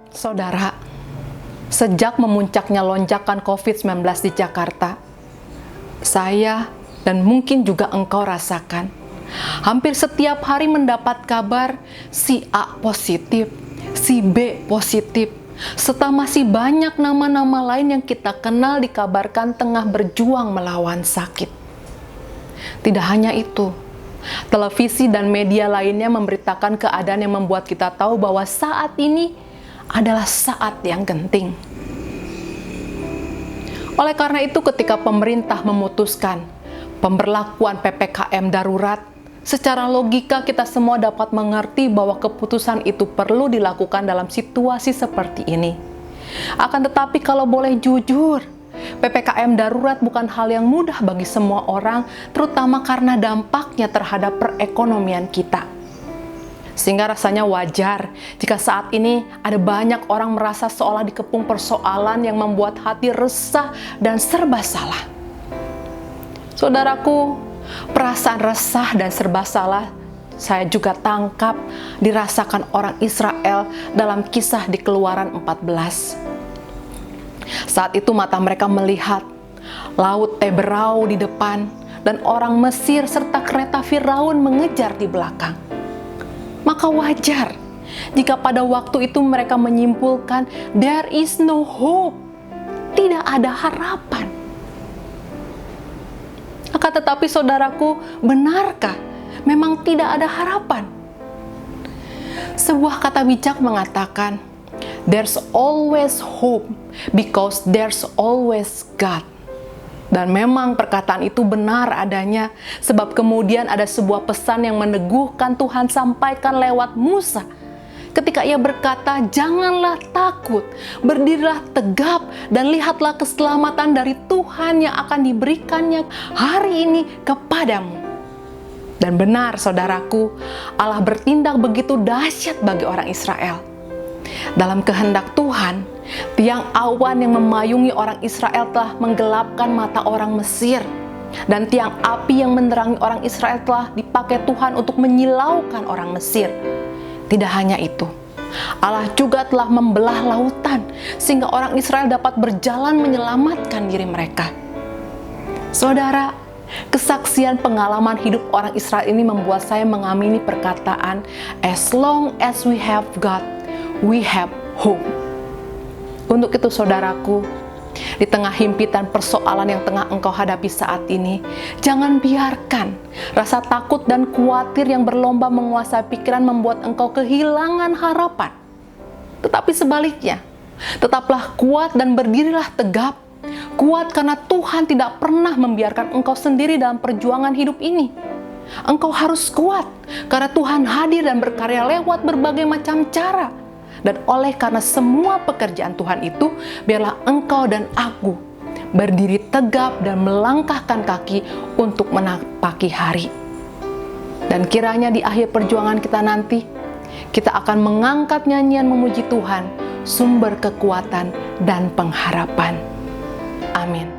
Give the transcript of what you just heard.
Saudara, sejak memuncaknya lonjakan COVID-19 di Jakarta, saya dan mungkin juga engkau rasakan, hampir setiap hari mendapat kabar si A positif, si B positif, serta masih banyak nama-nama lain yang kita kenal dikabarkan tengah berjuang melawan sakit. Tidak hanya itu, televisi dan media lainnya memberitakan keadaan yang membuat kita tahu bahwa saat ini adalah saat yang genting. Oleh karena itu, ketika pemerintah memutuskan pemberlakuan PPKM darurat, secara logika kita semua dapat mengerti bahwa keputusan itu perlu dilakukan dalam situasi seperti ini. Akan tetapi kalau boleh jujur, PPKM darurat bukan hal yang mudah bagi semua orang, terutama karena dampaknya terhadap perekonomian kita. Sehingga rasanya wajar jika saat ini ada banyak orang merasa seolah dikepung persoalan yang membuat hati resah dan serba salah. Saudaraku, perasaan resah dan serba salah saya juga tangkap dirasakan orang Israel dalam kisah di Keluaran 14. Saat itu mata mereka melihat laut Teberau di depan dan orang Mesir serta kereta Firaun mengejar di belakang. Maka wajar jika pada waktu itu mereka menyimpulkan there is no hope, tidak ada harapan. Akan tetapi saudaraku, benarkah memang tidak ada harapan? Sebuah kata bijak mengatakan, there's always hope because there's always God. Dan memang perkataan itu benar adanya, sebab kemudian ada sebuah pesan yang meneguhkan Tuhan sampaikan lewat Musa. Ketika ia berkata, janganlah takut, berdirilah tegap dan lihatlah keselamatan dari Tuhan yang akan diberikannya hari ini kepadamu. Dan benar saudaraku, Allah bertindak begitu dahsyat bagi orang Israel. Dalam kehendak Tuhan, tiang awan yang memayungi orang Israel telah menggelapkan mata orang Mesir, dan tiang api yang menerangi orang Israel telah dipakai Tuhan untuk menyilaukan orang Mesir. Tidak hanya itu, Allah juga telah membelah lautan sehingga orang Israel dapat berjalan menyelamatkan diri mereka. Saudara, kesaksian pengalaman hidup orang Israel ini membuat saya mengamini perkataan, as long as we have God, we have hope. Untuk itu saudaraku, di tengah himpitan persoalan yang tengah engkau hadapi saat ini, jangan biarkan rasa takut dan khawatir yang berlomba menguasai pikiran membuat engkau kehilangan harapan. Tetapi sebaliknya, tetaplah kuat dan berdirilah tegap. Kuat karena Tuhan tidak pernah membiarkan engkau sendiri dalam perjuangan hidup ini. Engkau harus kuat karena Tuhan hadir dan berkarya lewat berbagai macam cara. Dan oleh karena semua pekerjaan Tuhan itu, biarlah engkau dan aku berdiri tegap dan melangkahkan kaki untuk menapaki hari. Dan kiranya di akhir perjuangan kita nanti, kita akan mengangkat nyanyian memuji Tuhan, sumber kekuatan dan pengharapan. Amin.